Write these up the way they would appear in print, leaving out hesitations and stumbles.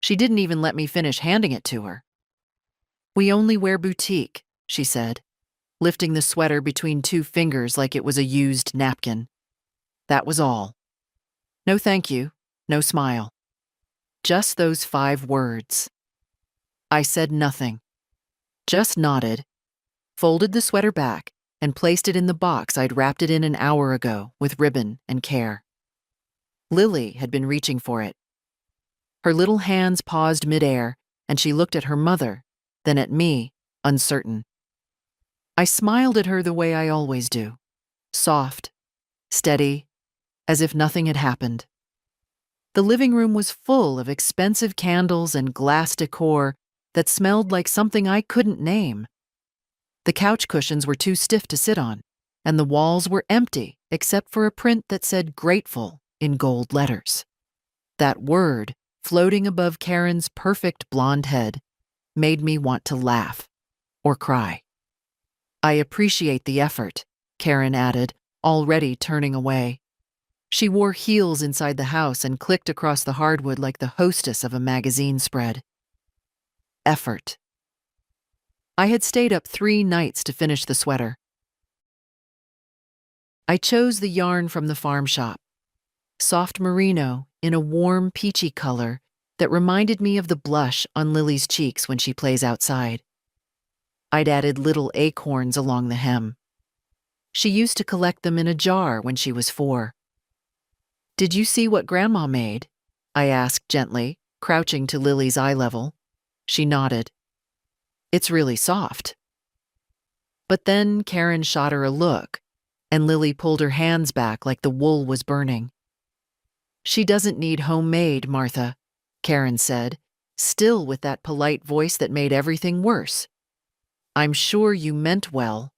She didn't even let me finish handing it to her. "We only wear boutique," she said, lifting the sweater between two fingers like it was a used napkin. That was all. No thank you, no smile. Just those 5 words. I said nothing, just nodded, folded the sweater back, and placed it in the box I'd wrapped it in an hour ago with ribbon and care. Lily had been reaching for it. Her little hands paused midair, and she looked at her mother, then at me, uncertain. I smiled at her the way I always do, soft, steady, as if nothing had happened. The living room was full of expensive candles and glass decor that smelled like something I couldn't name. The couch cushions were too stiff to sit on, and the walls were empty except for a print that said "grateful" in gold letters. That word, floating above Karen's perfect blonde head, made me want to laugh or cry. "I appreciate the effort," Karen added, already turning away. She wore heels inside the house and clicked across the hardwood like the hostess of a magazine spread. Effort. I had stayed up 3 nights to finish the sweater. I chose the yarn from the farm shop, soft merino in a warm peachy color that reminded me of the blush on Lily's cheeks when she plays outside. I'd added little acorns along the hem. She used to collect them in a jar when she was 4. "Did you see what Grandma made?" I asked gently, crouching to Lily's eye level. She nodded. "It's really soft." But then Karen shot her a look, and Lily pulled her hands back like the wool was burning. "She doesn't need homemade, Martha," Karen said, still with that polite voice that made everything worse. "I'm sure you meant well."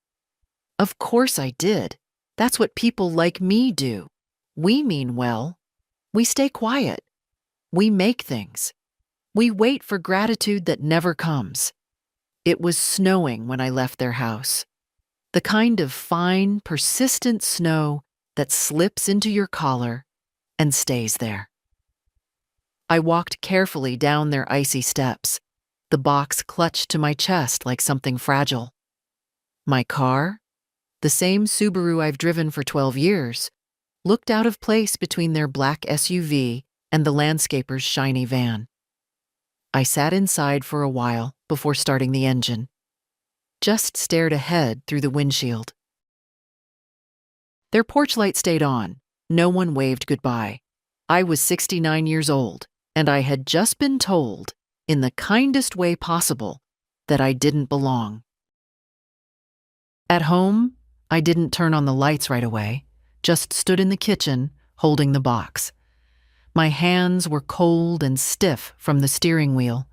"Of course I did. That's what people like me do. We mean well. We stay quiet. We make things. We wait for gratitude that never comes." It was snowing when I left their house. The kind of fine, persistent snow that slips into your collar and stays there. I walked carefully down their icy steps, the box clutched to my chest like something fragile. My car, the same Subaru I've driven for 12 years, looked out of place between their black SUV and the landscaper's shiny van. I sat inside for a while before starting the engine. Just stared ahead through the windshield. Their porch light stayed on. No one waved goodbye. I was 69 years old, and I had just been told, in the kindest way possible, that I didn't belong. At home, I didn't turn on the lights right away, just stood in the kitchen, holding the box. My hands were cold and stiff from the steering wheel,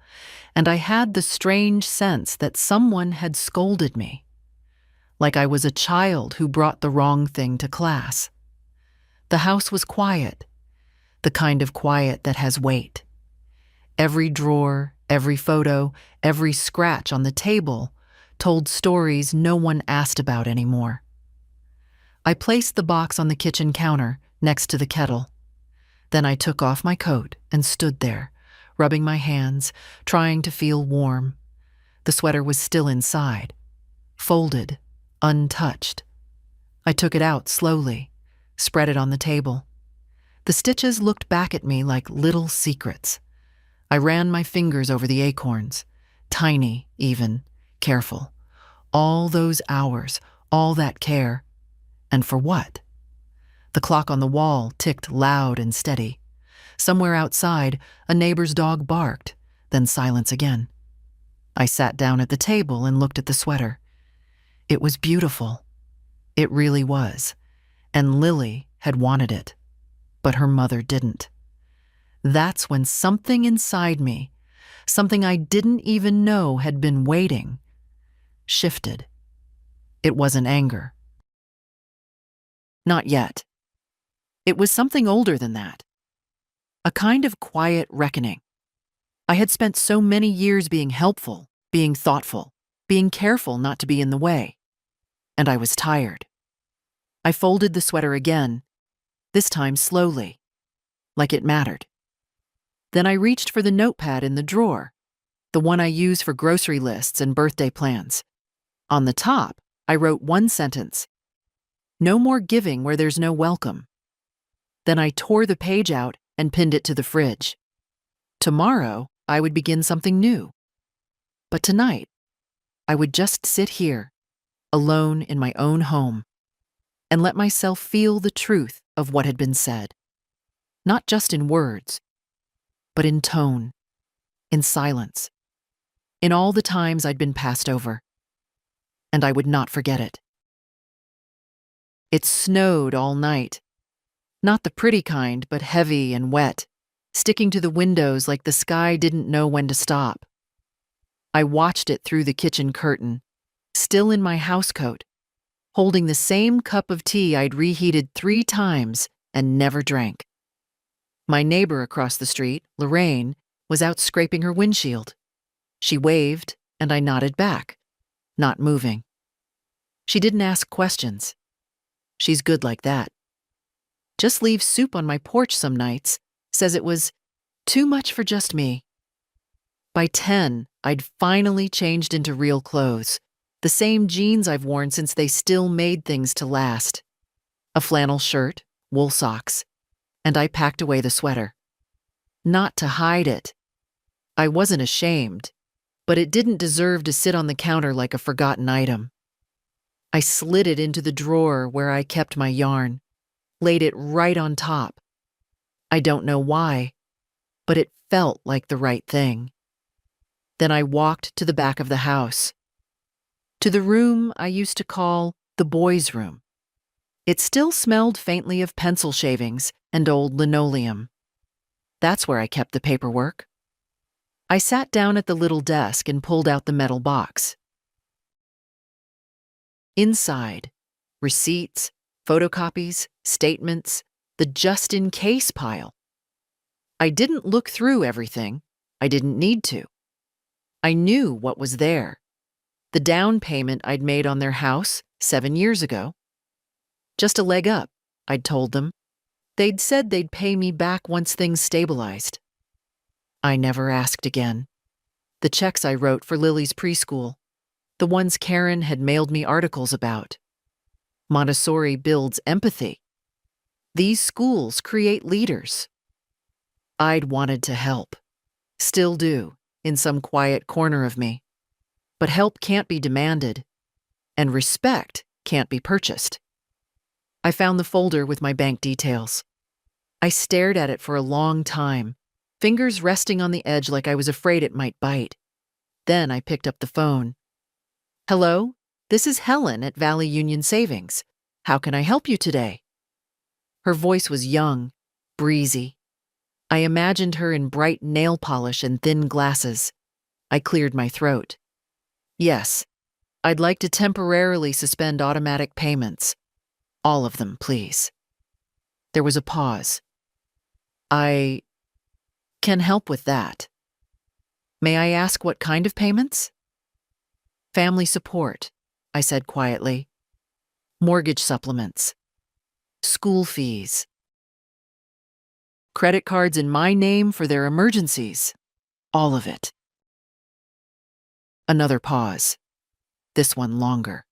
and I had the strange sense that someone had scolded me, like I was a child who brought the wrong thing to class. The house was quiet, the kind of quiet that has weight. Every drawer, every photo, every scratch on the table told stories no one asked about anymore. I placed the box on the kitchen counter next to the kettle. Then I took off my coat and stood there, rubbing my hands, trying to feel warm. The sweater was still inside, folded, untouched. I took it out slowly, spread it on the table. The stitches looked back at me like little secrets. I ran my fingers over the acorns, tiny even, careful. All those hours, all that care. And for what? The clock on the wall ticked loud and steady. Somewhere outside, a neighbor's dog barked, then silence again. I sat down at the table and looked at the sweater. It was beautiful. It really was. And Lily had wanted it, but her mother didn't. That's when something inside me, something I didn't even know had been waiting, shifted. It wasn't anger. Not yet. It was something older than that. A kind of quiet reckoning. I had spent so many years being helpful, being thoughtful, being careful not to be in the way. And I was tired. I folded the sweater again, this time slowly, like it mattered. Then I reached for the notepad in the drawer, the one I use for grocery lists and birthday plans. On the top, I wrote one sentence: "No more giving where there's no welcome." Then I tore the page out and pinned it to the fridge. Tomorrow, I would begin something new. But tonight, I would just sit here, alone in my own home, and let myself feel the truth of what had been said. Not just in words, but in tone, in silence, in all the times I'd been passed over. And I would not forget it. It snowed all night. Not the pretty kind, but heavy and wet, sticking to the windows like the sky didn't know when to stop. I watched it through the kitchen curtain, still in my housecoat, holding the same cup of tea I'd reheated 3 times and never drank. My neighbor across the street, Lorraine, was out scraping her windshield. She waved, and I nodded back, not moving. She didn't ask questions. She's good like that. Just leaves soup on my porch some nights, says it was too much for just me. By 10, I'd finally changed into real clothes, the same jeans I've worn since they still made things to last. A flannel shirt, wool socks, and I packed away the sweater. Not to hide it. I wasn't ashamed, but it didn't deserve to sit on the counter like a forgotten item. I slid it into the drawer where I kept my yarn, laid it right on top. I don't know why, but it felt like the right thing. Then I walked to the back of the house, to the room I used to call the boys' room. It still smelled faintly of pencil shavings and old linoleum. That's where I kept the paperwork. I sat down at the little desk and pulled out the metal box. Inside, receipts, photocopies, statements, the just-in-case pile. I didn't look through everything. I didn't need to. I knew what was there. The down payment I'd made on their house 7 years ago. Just a leg up, I'd told them. They'd said they'd pay me back once things stabilized. I never asked again. The checks I wrote for Lily's preschool, the ones Karen had mailed me articles about. Montessori builds empathy. These schools create leaders. I'd wanted to help. Still do, in some quiet corner of me. But help can't be demanded, and respect can't be purchased. I found the folder with my bank details. I stared at it for a long time, fingers resting on the edge like I was afraid it might bite. Then I picked up the phone. "Hello, this is Helen at Valley Union Savings. How can I help you today?" Her voice was young, breezy. I imagined her in bright nail polish and thin glasses. I cleared my throat. "Yes, I'd like to temporarily suspend automatic payments. All of them, please." There was a pause. "I can help with that. May I ask what kind of payments?" "Family support," I said quietly. "Mortgage supplements. School fees. Credit cards in my name for their emergencies. All of it." Another pause. This one longer.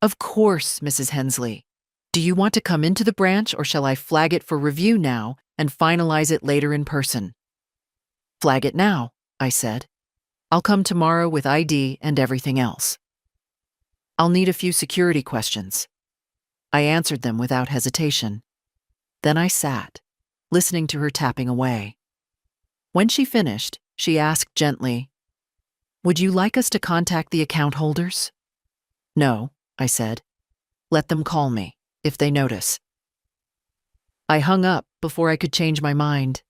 "Of course, Mrs. Hensley. Do you want to come into the branch or shall I flag it for review now and finalize it later in person?" "Flag it now," I said. "I'll come tomorrow with ID and everything else. I'll need a few security questions." I answered them without hesitation. Then I sat, listening to her tapping away. When she finished, she asked gently, "Would you like us to contact the account holders?" "No," I said. "Let them call me, if they notice." I hung up before I could change my mind.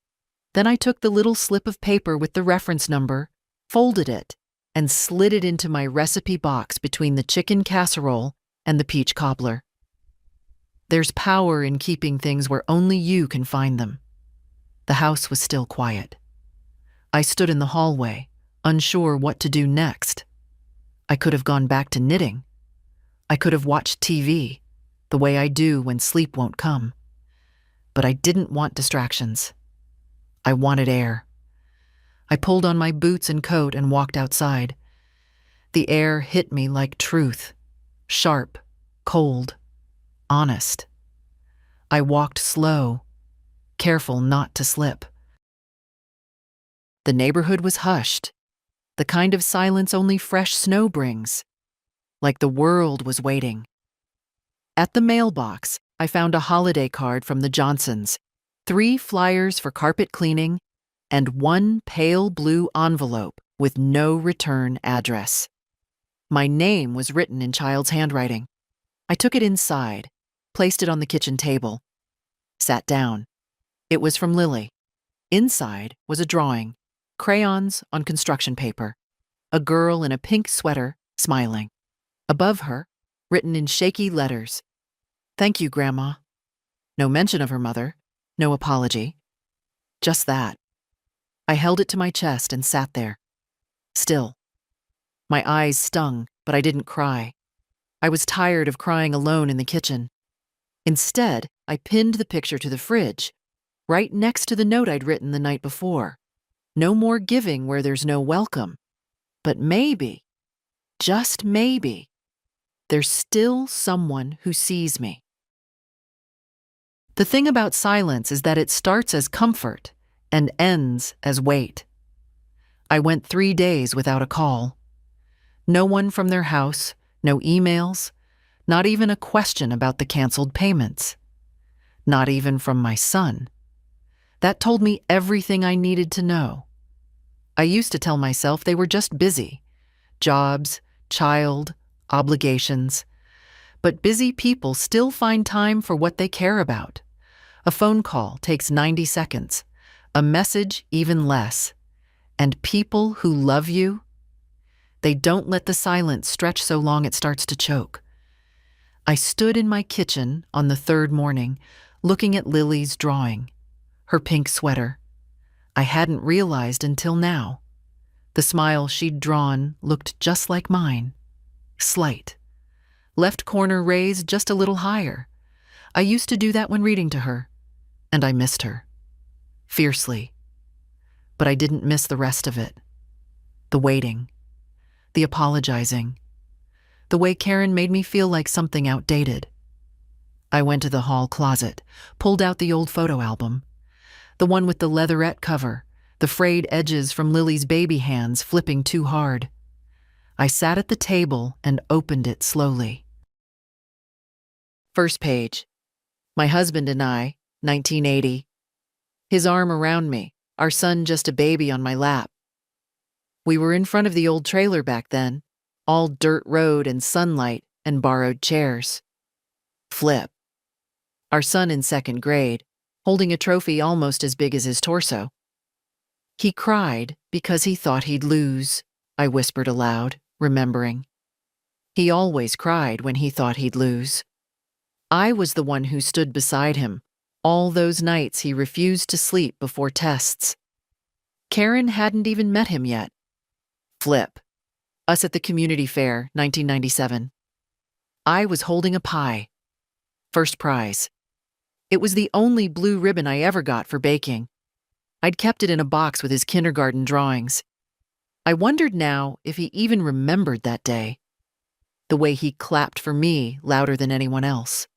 Then I took the little slip of paper with the reference number, folded it, and slid it into my recipe box between the chicken casserole and the peach cobbler. There's power in keeping things where only you can find them. The house was still quiet. I stood in the hallway, unsure what to do next. I could have gone back to knitting. I could have watched TV, the way I do when sleep won't come. But I didn't want distractions. I wanted air. I pulled on my boots and coat and walked outside. The air hit me like truth, sharp, cold, honest. I walked slow, careful not to slip. The neighborhood was hushed, the kind of silence only fresh snow brings, like the world was waiting. At the mailbox, I found a holiday card from the Johnsons, 3 flyers for carpet cleaning, and 1 pale blue envelope with no return address. My name was written in child's handwriting. I took it inside, placed it on the kitchen table, sat down. It was from Lily. Inside was a drawing, crayons on construction paper, a girl in a pink sweater smiling. Above her, written in shaky letters, "Thank you, Grandma." No mention of her mother, no apology. Just that. I held it to my chest and sat there, still. My eyes stung, but I didn't cry. I was tired of crying alone in the kitchen. Instead, I pinned the picture to the fridge, right next to the note I'd written the night before. No more giving where there's no welcome. But maybe, just maybe, there's still someone who sees me. The thing about silence is that it starts as comfort and ends as weight. I went 3 days without a call. No one from their house, no emails, not even a question about the canceled payments. Not even from my son. That told me everything I needed to know. I used to tell myself they were just busy. Jobs, child, obligations. But busy people still find time for what they care about. A phone call takes 90 seconds, a message even less. And people who love you, they don't let the silence stretch so long it starts to choke. I stood in my kitchen on the 3rd morning, looking at Lily's drawing, her pink sweater. I hadn't realized until now. The smile she'd drawn looked just like mine. Slight. Left corner raised just a little higher. I used to do that when reading to her, and I missed her. Fiercely. But I didn't miss the rest of it. The waiting. The apologizing. The way Karen made me feel like something outdated. I went to the hall closet, pulled out the old photo album. The one with the leatherette cover, the frayed edges from Lily's baby hands flipping too hard. I sat at the table and opened it slowly. First page. My husband and I, 1980. His arm around me, our son just a baby on my lap. We were in front of the old trailer back then, all dirt road and sunlight and borrowed chairs. Flip. Our son in 2nd grade, holding a trophy almost as big as his torso. He cried because he thought he'd lose, I whispered aloud, remembering. He always cried when he thought he'd lose. I was the one who stood beside him, all those nights he refused to sleep before tests. Karen hadn't even met him yet. Flip. Us at the community fair, 1997. I was holding a pie. First prize. It was the only blue ribbon I ever got for baking. I'd kept it in a box with his kindergarten drawings. I wondered now if he even remembered that day. The way he clapped for me louder than anyone else.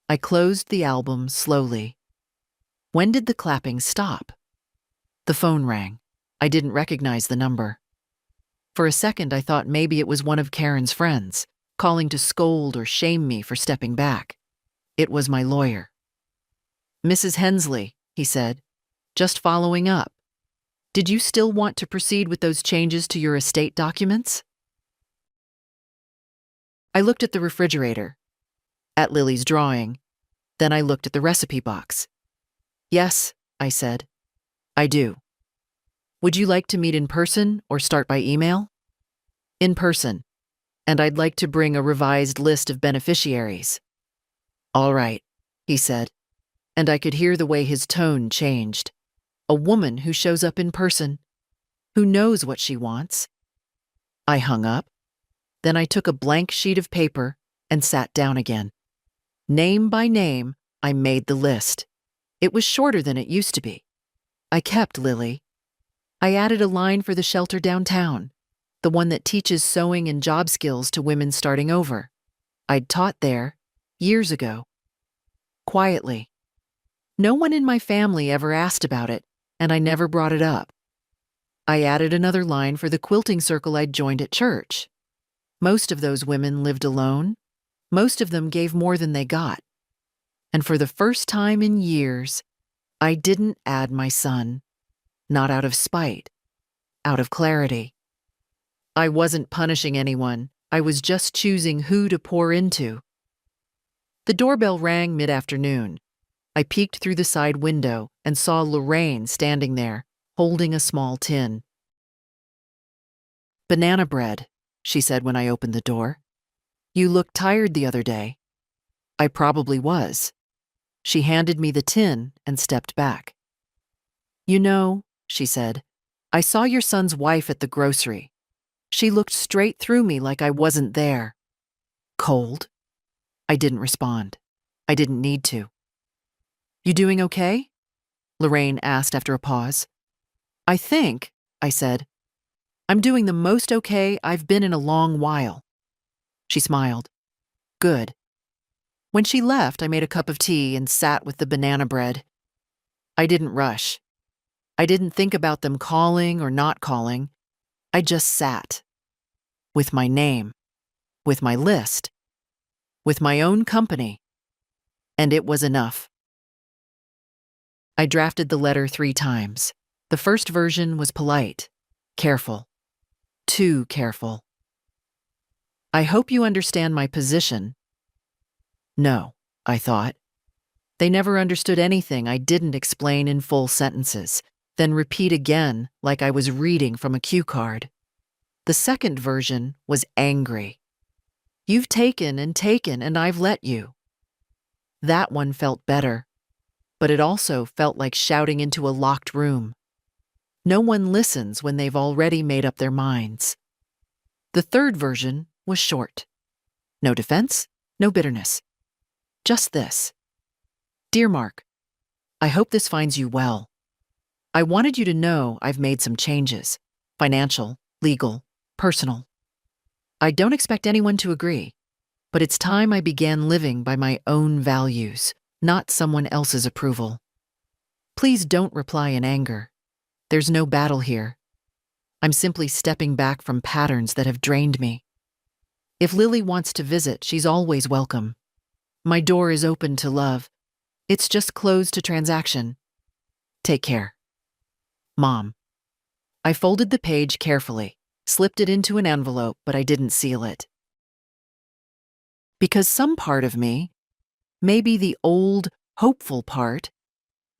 I closed the album slowly. When did the clapping stop? The phone rang. I didn't recognize the number. For a second, I thought maybe it was one of Karen's friends, calling to scold or shame me for stepping back. It was my lawyer. "Mrs. Hensley," he said, "just following up. Did you still want to proceed with those changes to your estate documents?" I looked at the refrigerator, at Lily's drawing, then I looked at the recipe box. "Yes," I said, "I do. Would you like to meet in person or start by email?" "In person, and I'd like to bring a revised list of beneficiaries." "All right," he said, and I could hear the way his tone changed. A woman who shows up in person, who knows what she wants. I hung up. Then I took a blank sheet of paper and sat down again. Name by name, I made the list. It was shorter than it used to be. I kept Lily. I added a line for the shelter downtown, the one that teaches sewing and job skills to women starting over. I'd taught there, years ago. Quietly. No one in my family ever asked about it, and I never brought it up. I added another line for the quilting circle I'd joined at church. Most of those women lived alone. Most of them gave more than they got. And for the first time in years, I didn't add my son. Not out of spite, out of clarity. I wasn't punishing anyone. I was just choosing who to pour into. The doorbell rang mid-afternoon. I peeked through the side window and saw Lorraine standing there, holding a small tin. "Banana bread," she said when I opened the door. "You looked tired the other day." I probably was. She handed me the tin and stepped back. "You know," she said, "I saw your son's wife at the grocery. She looked straight through me like I wasn't there." Cold? I didn't respond. I didn't need to. "You doing okay?" Lorraine asked after a pause. "I think," I said, "I'm doing the most okay I've been in a long while." She smiled. "Good." When she left, I made a cup of tea and sat with the banana bread. I didn't rush. I didn't think about them calling or not calling. I just sat. With my name. With my list. With my own company. And it was enough. I drafted the letter 3 times. The first version was polite, careful, too careful. "I hope you understand my position." No, I thought. They never understood anything I didn't explain in full sentences, then repeat again like I was reading from a cue card. The second version was angry. "You've taken, and I've let you." That one felt better, but it also felt like shouting into a locked room. No one listens when they've already made up their minds. The third version was short. No defense, no bitterness. Just this. "Dear Mark, I hope this finds you well. I wanted you to know I've made some changes. Financial, legal, personal. I don't expect anyone to agree, but it's time I began living by my own values, not someone else's approval. Please don't reply in anger. There's no battle here. I'm simply stepping back from patterns that have drained me. If Lily wants to visit, she's always welcome. My door is open to love. It's just closed to transaction. Take care. Mom." I folded the page carefully, slipped it into an envelope, but I didn't seal it. Because some part of me, maybe the old, hopeful part,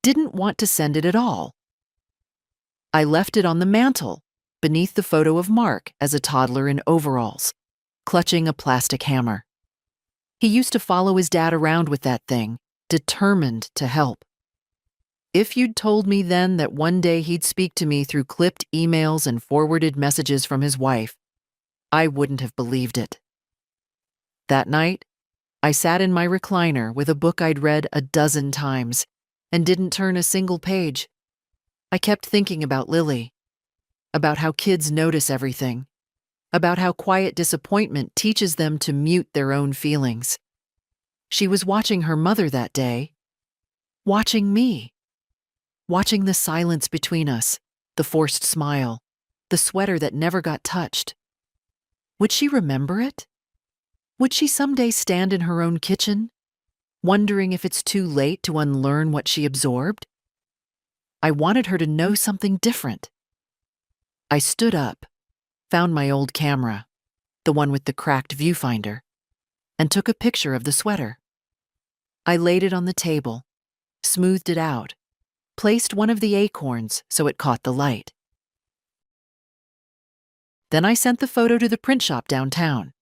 didn't want to send it at all. I left it on the mantel, beneath the photo of Mark as a toddler in overalls, clutching a plastic hammer. He used to follow his dad around with that thing, determined to help. If you'd told me then that one day he'd speak to me through clipped emails and forwarded messages from his wife, I wouldn't have believed it. That night, I sat in my recliner with a book I'd read a dozen times and didn't turn a single page. I kept thinking about Lily, about how kids notice everything, about how quiet disappointment teaches them to mute their own feelings. She was watching her mother that day, watching me, watching the silence between us, the forced smile, the sweater that never got touched. Would she remember it? Would she someday stand in her own kitchen, wondering if it's too late to unlearn what she absorbed? I wanted her to know something different. I stood up, found my old camera, the one with the cracked viewfinder, and took a picture of the sweater. I laid it on the table, smoothed it out, placed one of the acorns so it caught the light. Then I sent the photo to the print shop downtown.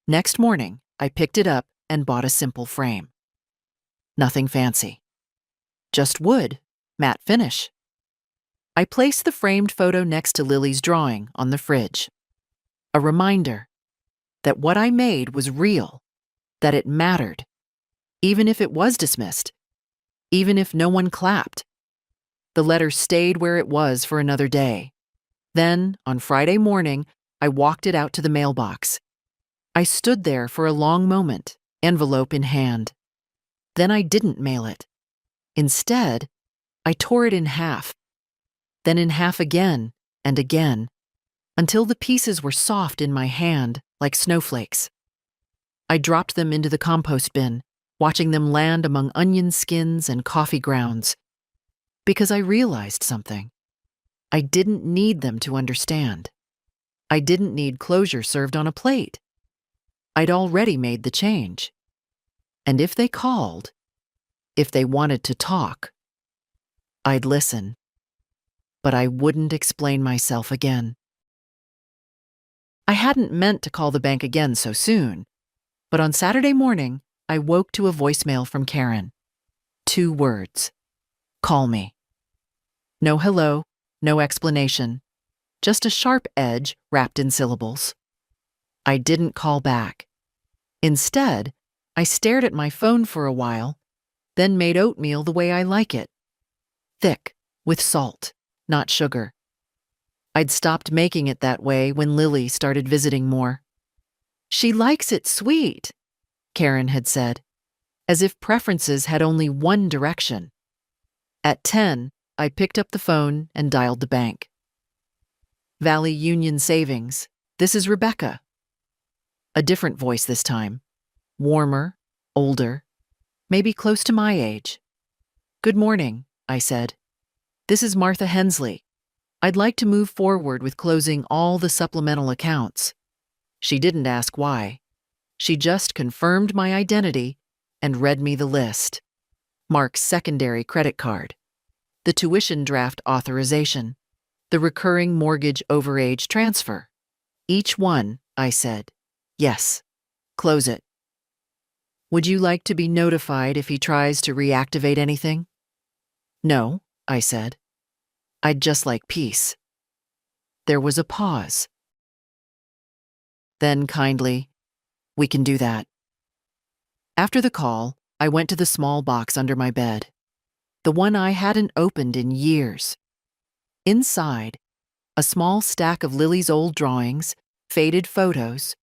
Next morning, I picked it up and bought a simple frame. Nothing fancy. Just wood, matte finish. I placed the framed photo next to Lily's drawing on the fridge. A reminder that what I made was real, that it mattered, even if it was dismissed, even if no one clapped. The letter stayed where it was for another day. Then, on Friday morning, I walked it out to the mailbox. I stood there for a long moment, envelope in hand. Then I didn't mail it. Instead, I tore it in half, then in half again and again, until the pieces were soft in my hand like snowflakes. I dropped them into the compost bin, watching them land among onion skins and coffee grounds, because I realized something. I didn't need them to understand. I didn't need closure served on a plate. I'd already made the change. And if they called, if they wanted to talk, I'd listen. But I wouldn't explain myself again. I hadn't meant to call the bank again so soon, but on Saturday morning, I woke to a voicemail from Karen. 2 words. Call me. No hello, no explanation, just a sharp edge wrapped in syllables. I didn't call back. Instead, I stared at my phone for a while, then made oatmeal the way I like it. Thick, with salt, not sugar. I'd stopped making it that way when Lily started visiting more. She likes it sweet, Karen had said, as if preferences had only one direction. At 10, I picked up the phone and dialed the bank. Valley Union Savings, this is Rebecca. A different voice this time. Warmer, older, maybe close to my age. Good morning, I said. This is Martha Hensley. I'd like to move forward with closing all the supplemental accounts. She didn't ask why. She just confirmed my identity and read me the list. Mark's secondary credit card, the tuition draft authorization, the recurring mortgage overage transfer. Each one, I said. Yes. Close it. Would you like to be notified if he tries to reactivate anything? No, I said. I'd just like peace. There was a pause. Then kindly, we can do that. After the call, I went to the small box under my bed, the one I hadn't opened in years. Inside, a small stack of Lily's old drawings, faded photos,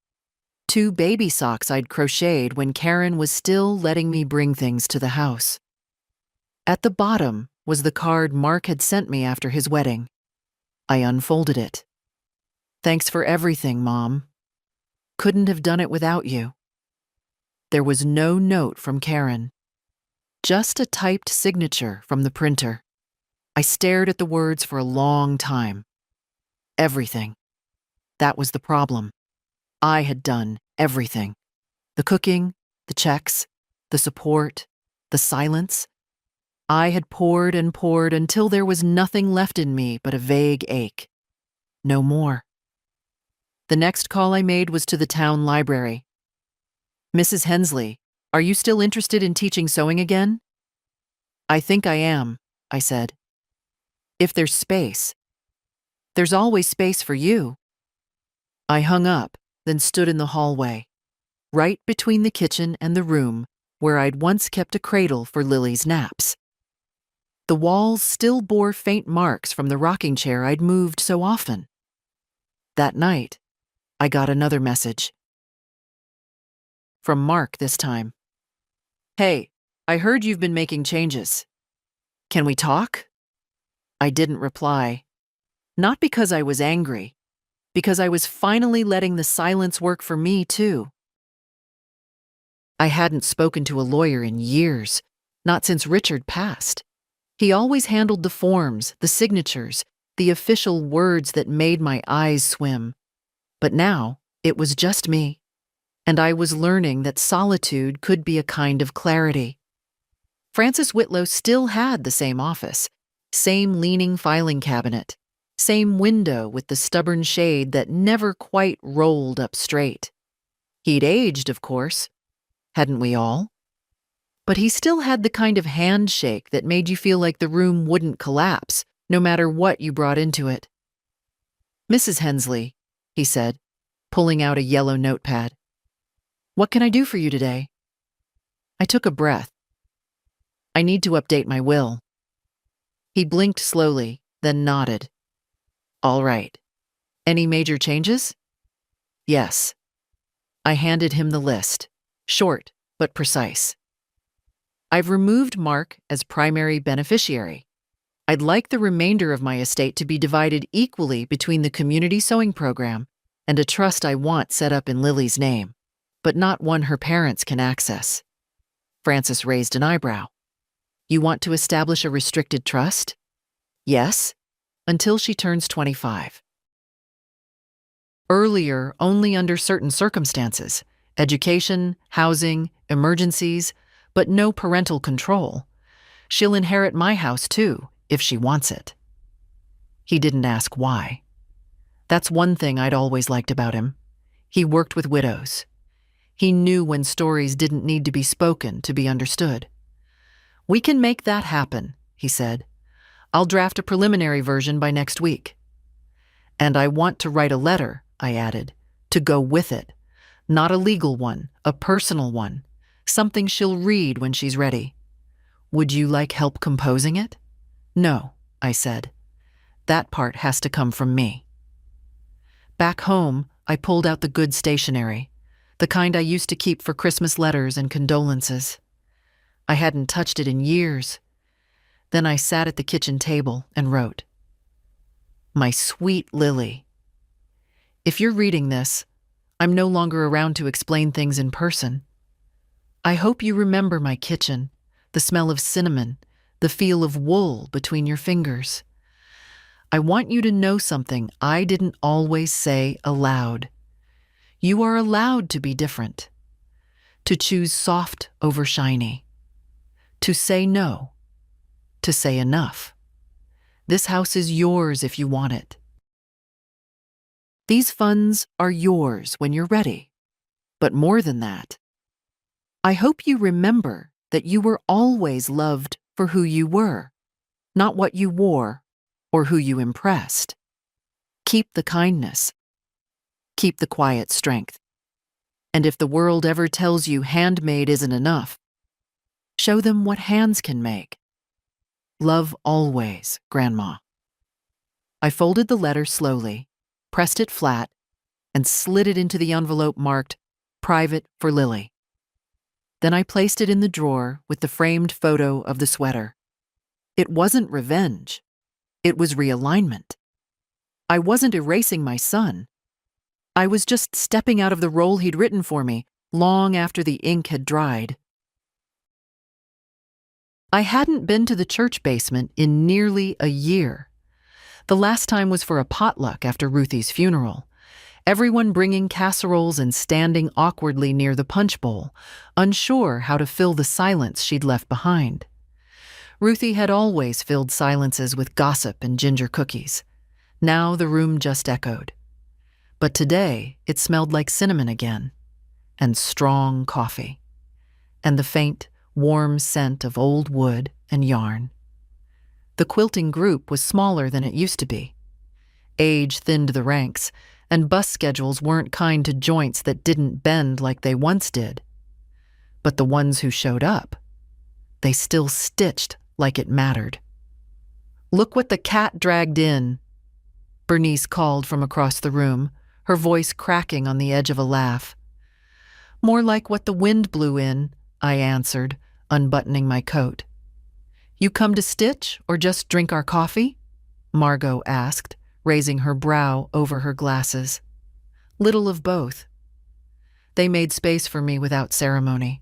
2 baby socks I'd crocheted when Karen was still letting me bring things to the house. At the bottom was the card Mark had sent me after his wedding. I unfolded it. Thanks for everything, Mom. Couldn't have done it without you. There was no note from Karen, just a typed signature from the printer. I stared at the words for a long time. Everything. That was the problem. I had done everything. The cooking, the checks, the support, the silence. I had poured and poured until there was nothing left in me but a vague ache. No more. The next call I made was to the town library. Mrs. Hensley, are you still interested in teaching sewing again? I think I am, I said. If there's space. There's always space for you. I hung up, then stood in the hallway, right between the kitchen and the room where I'd once kept a cradle for Lily's naps. The walls still bore faint marks from the rocking chair I'd moved so often. That night, I got another message. From Mark this time. Hey, I heard you've been making changes. Can we talk? I didn't reply. Not because I was angry, because I was finally letting the silence work for me too. I hadn't spoken to a lawyer in years, not since Richard passed. He always handled the forms, the signatures, the official words that made my eyes swim. But now, it was just me, and I was learning that solitude could be a kind of clarity. Francis Whitlow still had the same office, same leaning filing cabinet, same window with the stubborn shade that never quite rolled up straight. He'd aged, of course. Hadn't we all? But he still had the kind of handshake that made you feel like the room wouldn't collapse, no matter what you brought into it. Mrs. Hensley, he said, pulling out a yellow notepad. What can I do for you today? I took a breath. I need to update my will. He blinked slowly, then nodded. All right. Any major changes? Yes. I handed him the list, short but precise. I've removed Mark as primary beneficiary. I'd like the remainder of my estate to be divided equally between the community sewing program and a trust I want set up in Lily's name, but not one her parents can access. Francis raised an eyebrow. You want to establish a restricted trust? Yes, until she turns 25. Earlier, only under certain circumstances, education, housing, emergencies, but no parental control. She'll inherit my house too, if she wants it. He didn't ask why. That's one thing I'd always liked about him. He worked with widows. He knew when stories didn't need to be spoken to be understood. We can make that happen, he said. I'll draft a preliminary version by next week. And I want to write a letter, I added, to go with it. Not a legal one, a personal one, something she'll read when she's ready. Would you like help composing it? No, I said. That part has to come from me. Back home, I pulled out the good stationery, the kind I used to keep for Christmas letters and condolences. I hadn't touched it in years. Then I sat at the kitchen table and wrote, My sweet Lily. If you're reading this, I'm no longer around to explain things in person. I hope you remember my kitchen, the smell of cinnamon, the feel of wool between your fingers. I want you to know something I didn't always say aloud. You are allowed to be different, to choose soft over shiny, to say no, to say enough. This house is yours if you want it. These funds are yours when you're ready. But more than that, I hope you remember that you were always loved for who you were, not what you wore or who you impressed. Keep the kindness. Keep the quiet strength. And if the world ever tells you handmade isn't enough, show them what hands can make. Love always, Grandma. I folded the letter slowly, pressed it flat, and slid it into the envelope marked Private for Lily. Then I placed it in the drawer with the framed photo of the sweater. It wasn't revenge. It was realignment. I wasn't erasing my son. I was just stepping out of the role he'd written for me long after the ink had dried. I hadn't been to the church basement in nearly a year. The last time was for a potluck after Ruthie's funeral. Everyone bringing casseroles and standing awkwardly near the punch bowl, unsure how to fill the silence she'd left behind. Ruthie had always filled silences with gossip and ginger cookies. Now the room just echoed. But today it smelled like cinnamon again, and strong coffee, and the faint, warm scent of old wood and yarn. The quilting group was smaller than it used to be. Age thinned the ranks, and bus schedules weren't kind to joints that didn't bend like they once did. But the ones who showed up, they still stitched like it mattered. Look what the cat dragged in, Bernice called from across the room, her voice cracking on the edge of a laugh. More like what the wind blew in, I answered, unbuttoning my coat. You come to stitch or just drink our coffee? Margot asked, raising her brow over her glasses. Little of both. They made space for me without ceremony.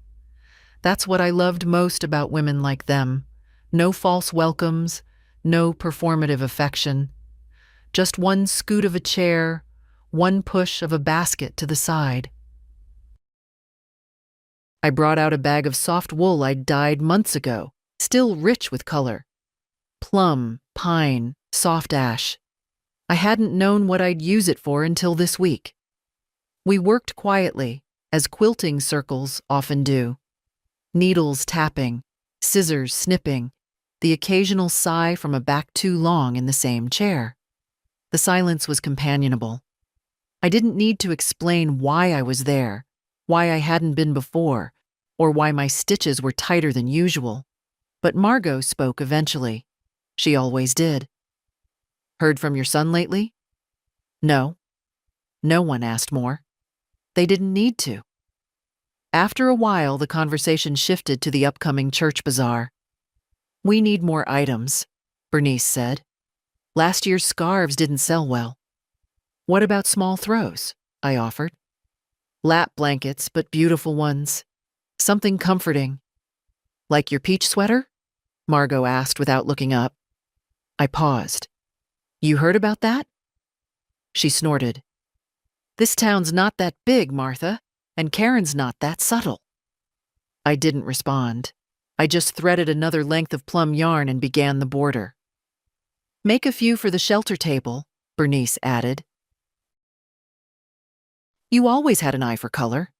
That's what I loved most about women like them. No false welcomes, no performative affection. Just one scoot of a chair, one push of a basket to the side. I brought out a bag of soft wool I'd dyed months ago, still rich with color. Plum, pine, soft ash. I hadn't known what I'd use it for until this week. We worked quietly, as quilting circles often do. Needles tapping, scissors snipping, the occasional sigh from a back too long in the same chair. The silence was companionable. I didn't need to explain why I was there, why I hadn't been before, or why my stitches were tighter than usual. But Margot spoke eventually. She always did. Heard from your son lately? No. No one asked more. They didn't need to. After a while, the conversation shifted to the upcoming church bazaar. We need more items, Bernice said. Last year's scarves didn't sell well. What about small throws? I offered. Lap blankets, but beautiful ones. Something comforting. Like your peach sweater? Margot asked without looking up. I paused. You heard about that? She snorted. This town's not that big, Martha, and Karen's not that subtle. I didn't respond. I just threaded another length of plum yarn and began the border. Make a few for the shelter table, Bernice added. You always had an eye for color.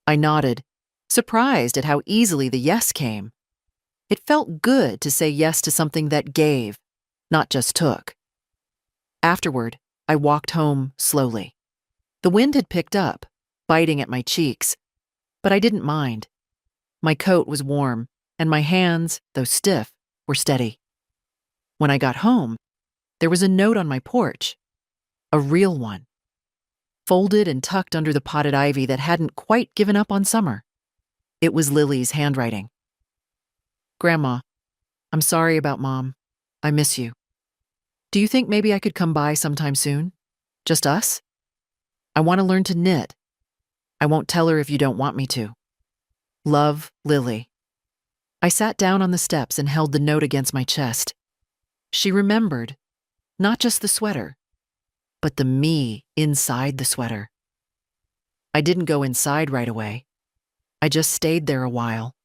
I nodded, surprised at how easily the yes came. It felt good to say yes to something that gave, not just took. Afterward, I walked home slowly. The wind had picked up, biting at my cheeks, but I didn't mind. My coat was warm, and my hands, though stiff, were steady. When I got home, there was a note on my porch, a real one, folded and tucked under the potted ivy that hadn't quite given up on summer. It was Lily's handwriting. Grandma, I'm sorry about Mom. I miss you. Do you think maybe I could come by sometime soon? Just us? I want to learn to knit. I won't tell her if you don't want me to. Love, Lily. I sat down on the steps and held the note against my chest. She remembered, not just the sweater, but the me inside the sweater. I didn't go inside right away. I just stayed there a while,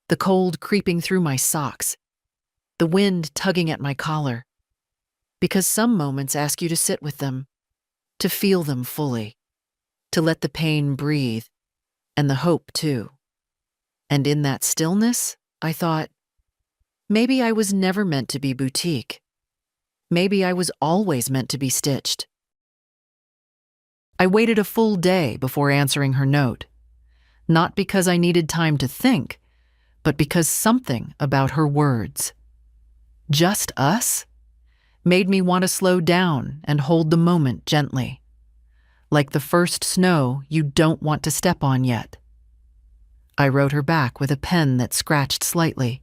the cold creeping through my socks, the wind tugging at my collar. Because some moments ask you to sit with them, to feel them fully, to let the pain breathe, and the hope too. And in that stillness, I thought, maybe I was never meant to be boutique. Maybe I was always meant to be stitched. I waited a full day before answering her note, not because I needed time to think, but because something about her words, just us, made me want to slow down and hold the moment gently, like the first snow you don't want to step on yet. I wrote her back with a pen that scratched slightly,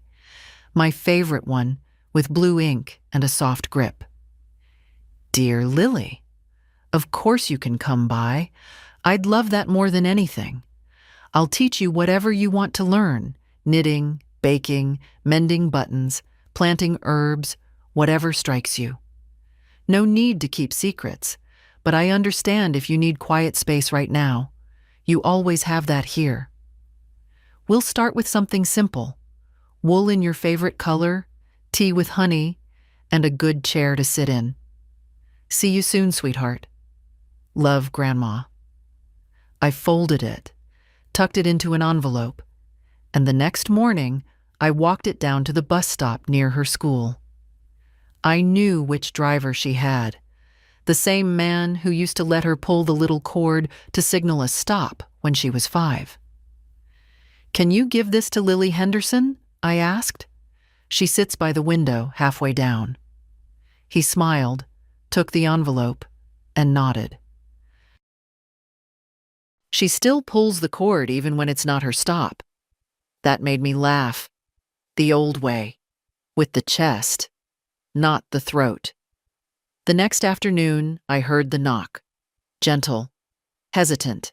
my favorite one with blue ink and a soft grip. Dear Lily, of course you can come by. I'd love that more than anything. I'll teach you whatever you want to learn, knitting, baking, mending buttons, planting herbs, whatever strikes you. No need to keep secrets, but I understand if you need quiet space right now. You always have that here. We'll start with something simple. Wool in your favorite color, tea with honey, and a good chair to sit in. See you soon, sweetheart. Love, Grandma. I folded it, tucked it into an envelope, and the next morning I walked it down to the bus stop near her school. I knew which driver she had, the same man who used to let her pull the little cord to signal a stop when she was 5. Can you give this to Lily Henderson? I asked. She sits by the window halfway down. He smiled, took the envelope, and nodded. She still pulls the cord even when it's not her stop. That made me laugh. The old way, with the chest, not the throat. The next afternoon, I heard the knock. Gentle, hesitant,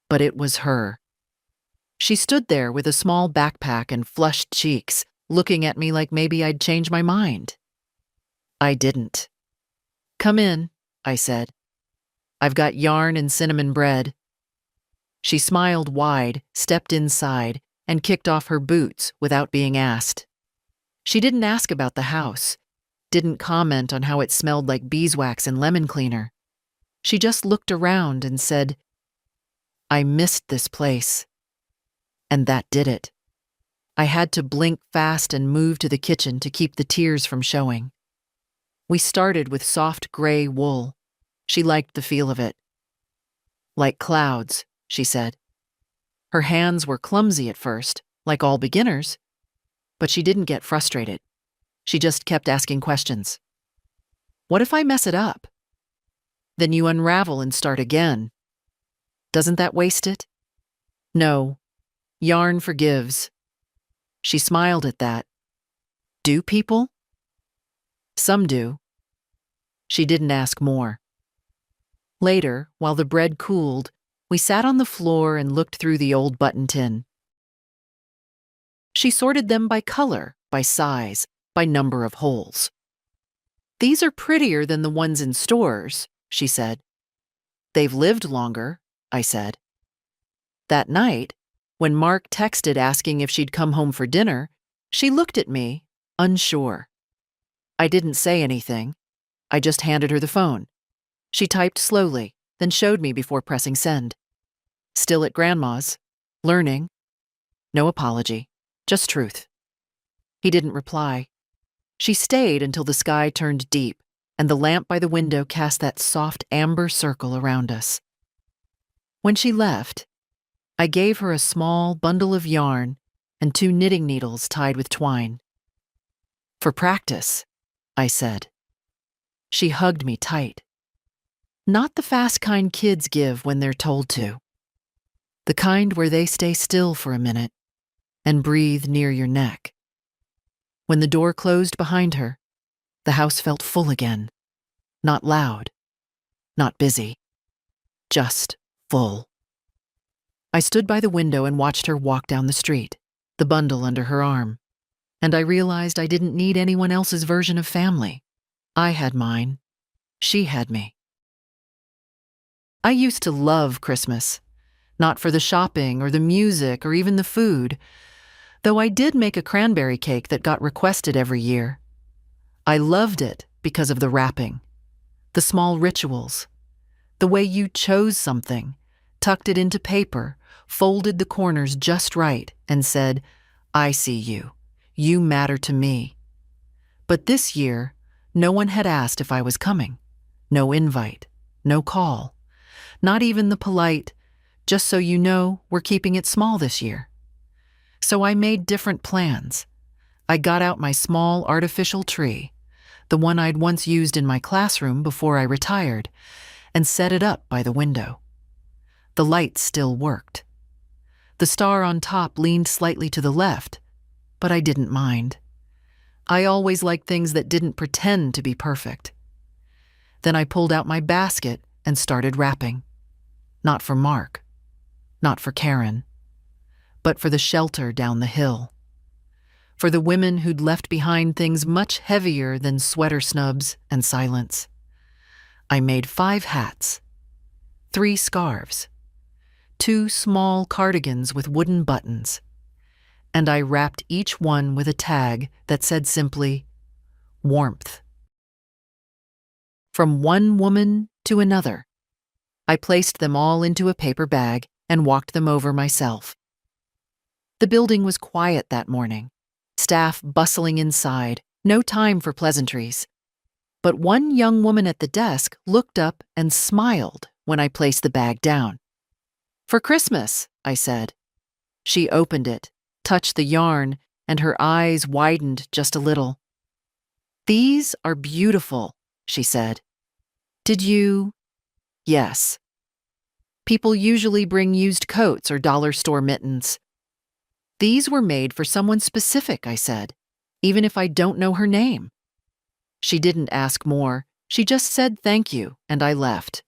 but it was her. She stood there with a small backpack and flushed cheeks, looking at me like maybe I'd change my mind. I didn't. Come in, I said. I've got yarn and cinnamon bread. She smiled wide, stepped inside, and kicked off her boots without being asked. She didn't ask about the house, didn't comment on how it smelled like beeswax and lemon cleaner. She just looked around and said, I missed this place. And that did it. I had to blink fast and move to the kitchen to keep the tears from showing. We started with soft gray wool. She liked the feel of it. Like clouds, she said. Her hands were clumsy at first, like all beginners, but she didn't get frustrated. She just kept asking questions. What if I mess it up? Then you unravel and start again. Doesn't that waste it? No. Yarn forgives. She smiled at that. Do people? Some do. She didn't ask more. Later, while the bread cooled, we sat on the floor and looked through the old button tin. She sorted them by color, by size, by number of holes. These are prettier than the ones in stores, she said. They've lived longer, I said. That night, when Mark texted asking if she'd come home for dinner, she looked at me, unsure. I didn't say anything. I just handed her the phone. She typed slowly, then showed me before pressing send. Still at Grandma's. Learning. No apology. Just truth. He didn't reply. She stayed until the sky turned deep, and the lamp by the window cast that soft amber circle around us. When she left, I gave her a small bundle of yarn and 2 knitting needles tied with twine. For practice, I said. She hugged me tight. Not the fast kind kids give when they're told to. The kind where they stay still for a minute and breathe near your neck. When the door closed behind her, the house felt full again. Not loud, not busy, just full. I stood by the window and watched her walk down the street, the bundle under her arm, and I realized I didn't need anyone else's version of family. I had mine. She had me. I used to love Christmas, not for the shopping or the music or even the food, though I did make a cranberry cake that got requested every year. I loved it because of the wrapping, the small rituals, the way you chose something, tucked it into paper, folded the corners just right, and said, I see you. You matter to me. But this year, no one had asked if I was coming. No invite, no call, not even the polite, just so you know, we're keeping it small this year. So I made different plans. I got out my small artificial tree, the one I'd once used in my classroom before I retired, and set it up by the window. The light still worked. The star on top leaned slightly to the left, but I didn't mind. I always liked things that didn't pretend to be perfect. Then I pulled out my basket and started wrapping. Not for Mark, not for Karen, but for the shelter down the hill. For the women who'd left behind things much heavier than sweater snubs and silence. I made 5 hats, 3 scarves, 2 small cardigans with wooden buttons, and I wrapped each one with a tag that said simply, warmth. From one woman to another, I placed them all into a paper bag and walked them over myself. The building was quiet that morning, staff bustling inside, no time for pleasantries. But one young woman at the desk looked up and smiled when I placed the bag down. For Christmas, I said. She opened it, touched the yarn, and her eyes widened just a little. These are beautiful, she said. Did you? Yes. People usually bring used coats or dollar store mittens. These were made for someone specific, I said, even if I don't know her name. She didn't ask more. She just said thank you, and I left.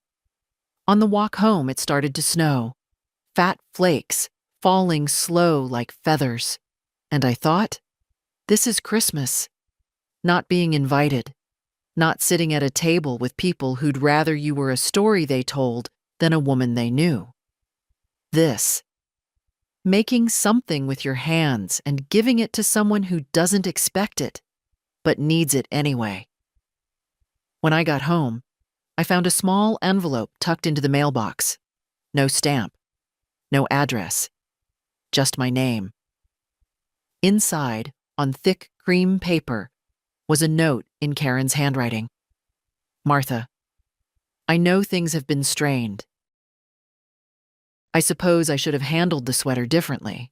On the walk home, it started to snow. Fat flakes, falling slow like feathers. And I thought, this is Christmas. Not being invited. Not sitting at a table with people who'd rather you were a story they told than a woman they knew. This. Making something with your hands and giving it to someone who doesn't expect it, but needs it anyway. When I got home, I found a small envelope tucked into the mailbox. No stamp, no address, just my name. Inside, on thick cream paper, was a note in Karen's handwriting. Martha, I know things have been strained. I suppose I should have handled the sweater differently.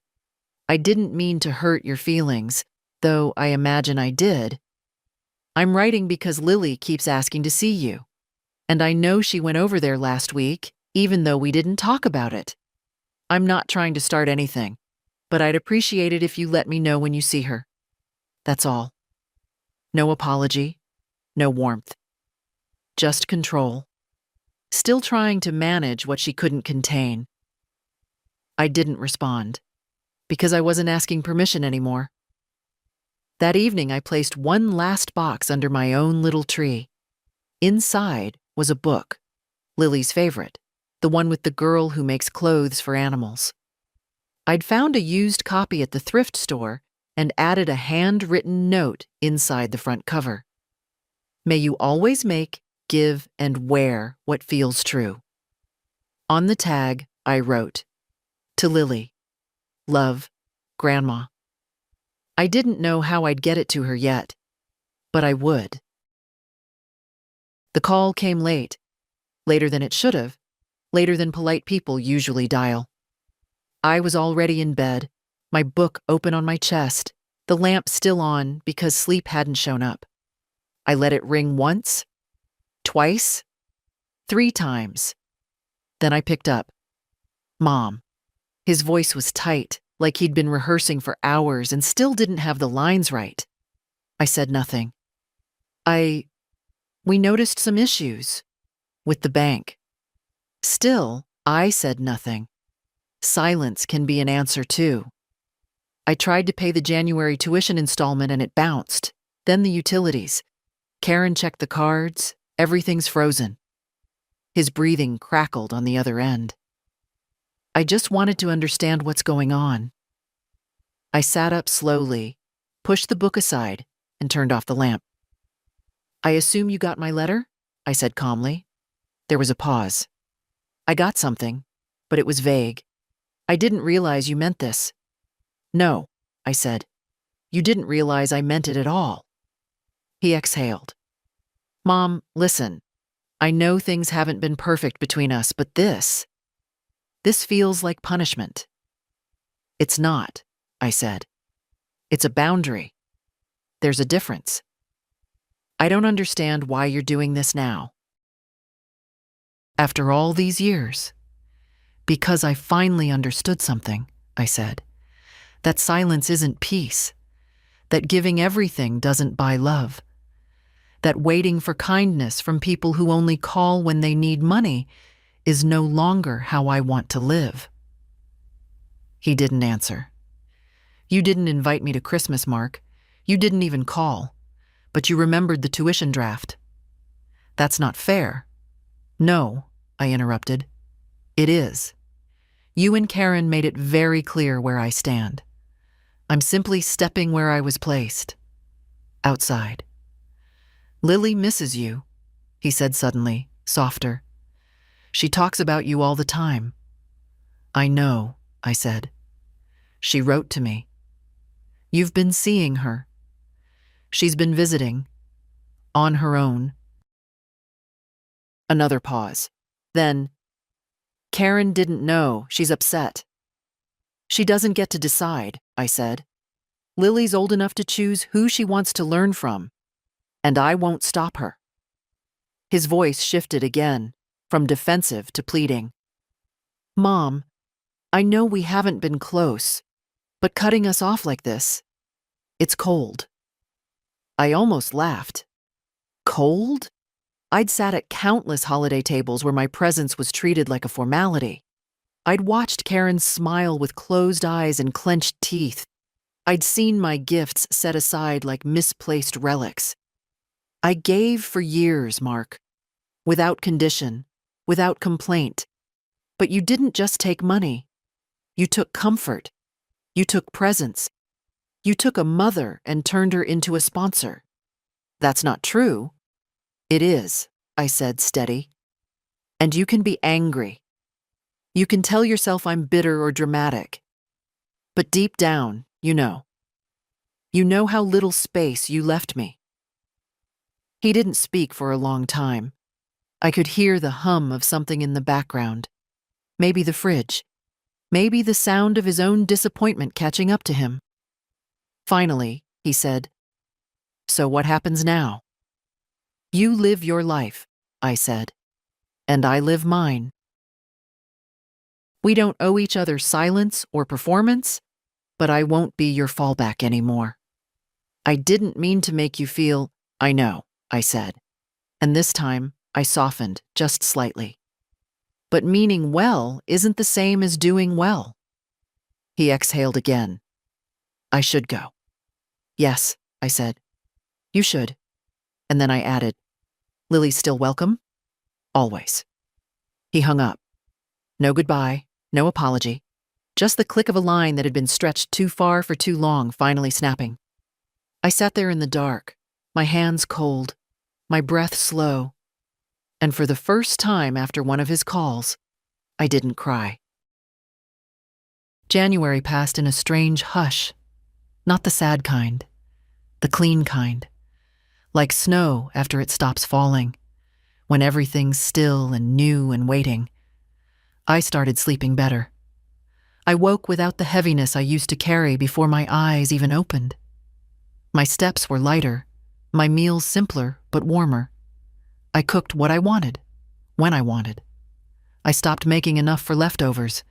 I didn't mean to hurt your feelings, though I imagine I did. I'm writing because Lily keeps asking to see you. And I know she went over there last week, even though we didn't talk about it. I'm not trying to start anything, but I'd appreciate it if you let me know when you see her. That's all. No apology, no warmth. Just control. Still trying to manage what she couldn't contain. I didn't respond, because I wasn't asking permission anymore. That evening, I placed one last box under my own little tree. Inside was a book, Lily's favorite, the one with the girl who makes clothes for animals. I'd found a used copy at the thrift store and added a handwritten note inside the front cover. May you always make, give, and wear what feels true. On the tag, I wrote, to Lily, love, Grandma. I didn't know how I'd get it to her yet, but I would. The call came late, later than it should have, later than polite people usually dial. I was already in bed, my book open on my chest, the lamp still on because sleep hadn't shown up. I let it ring once, twice, 3 times. Then I picked up. Mom. His voice was tight, like he'd been rehearsing for hours and still didn't have the lines right. I said nothing. We noticed some issues with the bank. Still, I said nothing. Silence can be an answer too. I tried to pay the January tuition installment and it bounced. Then the utilities. Karen checked the cards. Everything's frozen. His breathing crackled on the other end. I just wanted to understand what's going on. I sat up slowly, pushed the book aside, and turned off the lamp. I assume you got my letter? I said calmly. There was a pause. I got something, but it was vague. I didn't realize you meant this. No, I said. You didn't realize I meant it at all. He exhaled. Mom, listen. I know things haven't been perfect between us, but this feels like punishment. It's not, I said. It's a boundary. There's a difference. I don't understand why you're doing this now. After all these years, because I finally understood something, I said. That silence isn't peace. That giving everything doesn't buy love. That waiting for kindness from people who only call when they need money is no longer how I want to live. He didn't answer. You didn't invite me to Christmas, Mark. You didn't even call. But you remembered the tuition draft. That's not fair. No, I interrupted. It is. You and Karen made it very clear where I stand. I'm simply stepping where I was placed. Outside. Lily misses you, he said suddenly, softer. She talks about you all the time. I know, I said. She wrote to me. You've been seeing her. She's been visiting. On her own. Another pause. Then, Karen didn't know. She's upset. She doesn't get to decide, I said. Lily's old enough to choose who she wants to learn from, and I won't stop her. His voice shifted again, from defensive to pleading. Mom, I know we haven't been close, but cutting us off like this, it's cold. I almost laughed. Cold? I'd sat at countless holiday tables where my presence was treated like a formality. I'd watched Karen smile with closed eyes and clenched teeth. I'd seen my gifts set aside like misplaced relics. I gave for years, Mark, without condition, without complaint. But you didn't just take money. You took comfort. You took presence. You took a mother and turned her into a sponsor. That's not true. It is, I said, steady. And you can be angry. You can tell yourself I'm bitter or dramatic. But deep down, you know. You know how little space you left me. He didn't speak for a long time. I could hear the hum of something in the background. Maybe the fridge. Maybe the sound of his own disappointment catching up to him. Finally, he said, So what happens now? You live your life, I said, and I live mine. We don't owe each other silence or performance, but I won't be your fallback anymore. I didn't mean to make you feel, I know, I said, and this time I softened just slightly. But meaning well isn't the same as doing well. He exhaled again. I should go. Yes, I said. You should. And then I added, Lily's still welcome? Always. He hung up. No goodbye, no apology. Just the click of a line that had been stretched too far for too long finally snapping. I sat there in the dark, my hands cold, my breath slow, and for the first time after one of his calls, I didn't cry. January passed in a strange hush, not the sad kind, the clean kind, like snow after it stops falling, when everything's still and new and waiting. I started sleeping better. I woke without the heaviness I used to carry before my eyes even opened. My steps were lighter, my meals simpler but warmer. I cooked what I wanted, when I wanted. I stopped making enough for leftovers,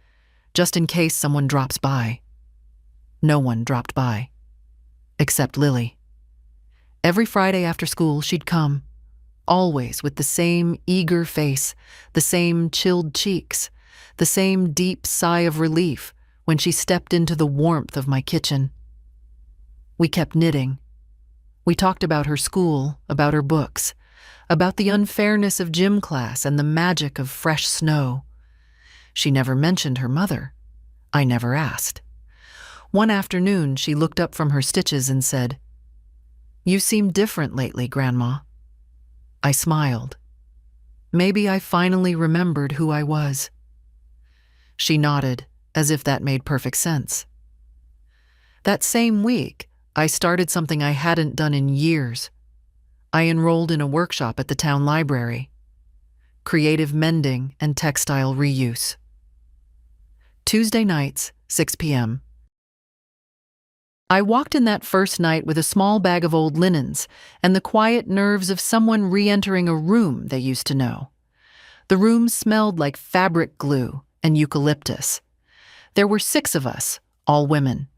just in case someone drops by. No one dropped by, except Lily. Every Friday after school, she'd come, always with the same eager face, the same chilled cheeks, the same deep sigh of relief when she stepped into the warmth of my kitchen. We kept knitting. We talked about her school, about her books, about the unfairness of gym class and the magic of fresh snow. She never mentioned her mother. I never asked. One afternoon, she looked up from her stitches and said, "You seem different lately, Grandma." I smiled. Maybe I finally remembered who I was. She nodded, as if that made perfect sense. That same week, I started something I hadn't done in years. I enrolled in a workshop at the town library. Creative mending and textile reuse. Tuesday nights, 6 p.m. I walked in that first night with a small bag of old linens and the quiet nerves of someone re-entering a room they used to know. The room smelled like fabric glue and eucalyptus. There were 6 of us, all women.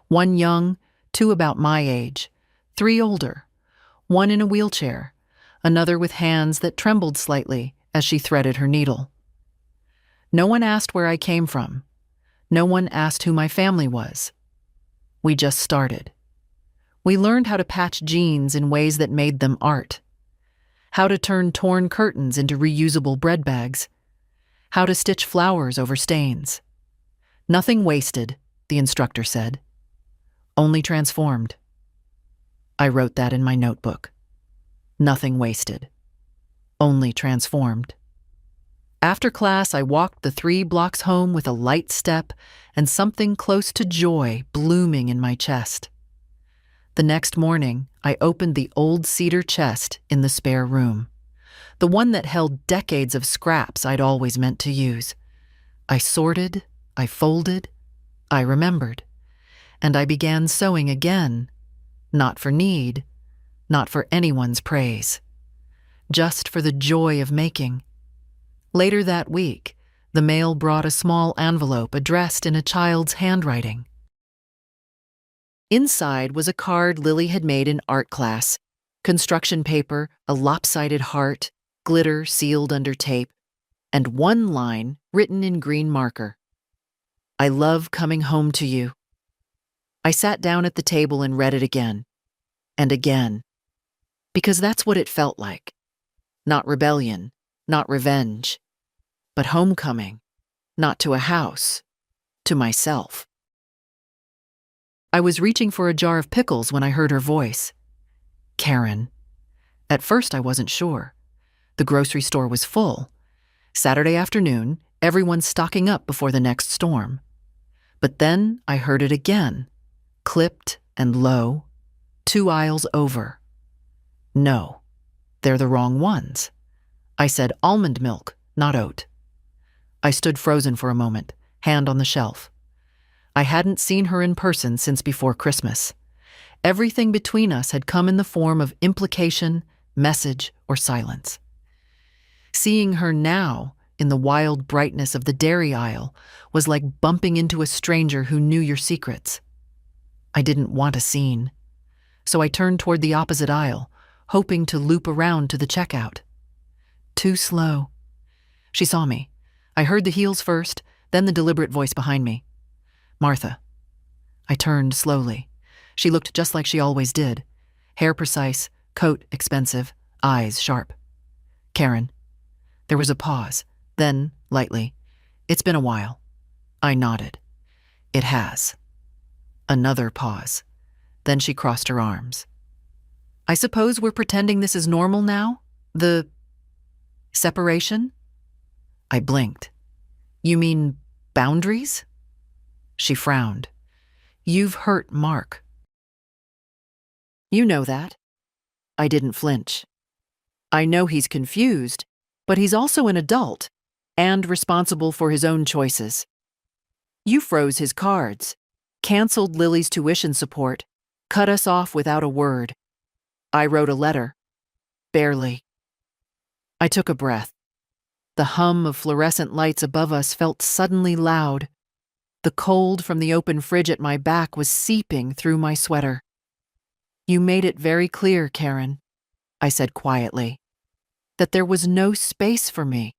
1 young, 2 about my age, 3 older, 1 in a wheelchair, another with hands that trembled slightly as she threaded her needle. No one asked where I came from. No one asked who my family was. We just started. We learned how to patch jeans in ways that made them art, how to turn torn curtains into reusable bread bags, how to stitch flowers over stains. Nothing wasted, the instructor said. Only transformed. I wrote that in my notebook. Nothing wasted. Only transformed. After class, I walked the 3 blocks home with a light step and something close to joy blooming in my chest. The next morning, I opened the old cedar chest in the spare room, the one that held decades of scraps I'd always meant to use. I sorted, I folded, I remembered, and I began sewing again, not for need, not for anyone's praise, just for the joy of making. Later that week, the mail brought a small envelope addressed in a child's handwriting. Inside was a card Lily had made in art class, construction paper, a lopsided heart, glitter sealed under tape, and 1 line written in green marker. I love coming home to you. I sat down at the table and read it again, and again, because that's what it felt like. Not rebellion, not revenge, but homecoming, not to a house, to myself. I was reaching for a jar of pickles when I heard her voice. Karen. At first I wasn't sure. The grocery store was full. Saturday afternoon, everyone's stocking up before the next storm. But then I heard it again, clipped and low, 2 aisles over. No, they're the wrong ones. I said almond milk, not oat. I stood frozen for a moment, hand on the shelf. I hadn't seen her in person since before Christmas. Everything between us had come in the form of implication, message, or silence. Seeing her now, in the wild brightness of the dairy aisle, was like bumping into a stranger who knew your secrets. I didn't want a scene, so I turned toward the opposite aisle, hoping to loop around to the checkout. Too slow. She saw me. I heard the heels first, then the deliberate voice behind me. Martha. I turned slowly. She looked just like she always did. Hair precise, coat expensive, eyes sharp. Karen. There was a pause. Then, lightly, "It's been a while." I nodded. "It has." Another pause. Then she crossed her arms. "I suppose we're pretending this is normal now? The separation?" I blinked. "You mean boundaries?" She frowned. "You've hurt Mark." "You know that." I didn't flinch. "I know he's confused, but he's also an adult and responsible for his own choices. You froze his cards, canceled Lily's tuition support, cut us off without a word. I wrote a letter. Barely." I took a breath. The hum of fluorescent lights above us felt suddenly loud. The cold from the open fridge at my back was seeping through my sweater. "You made it very clear, Karen," I said quietly, "that there was no space for me.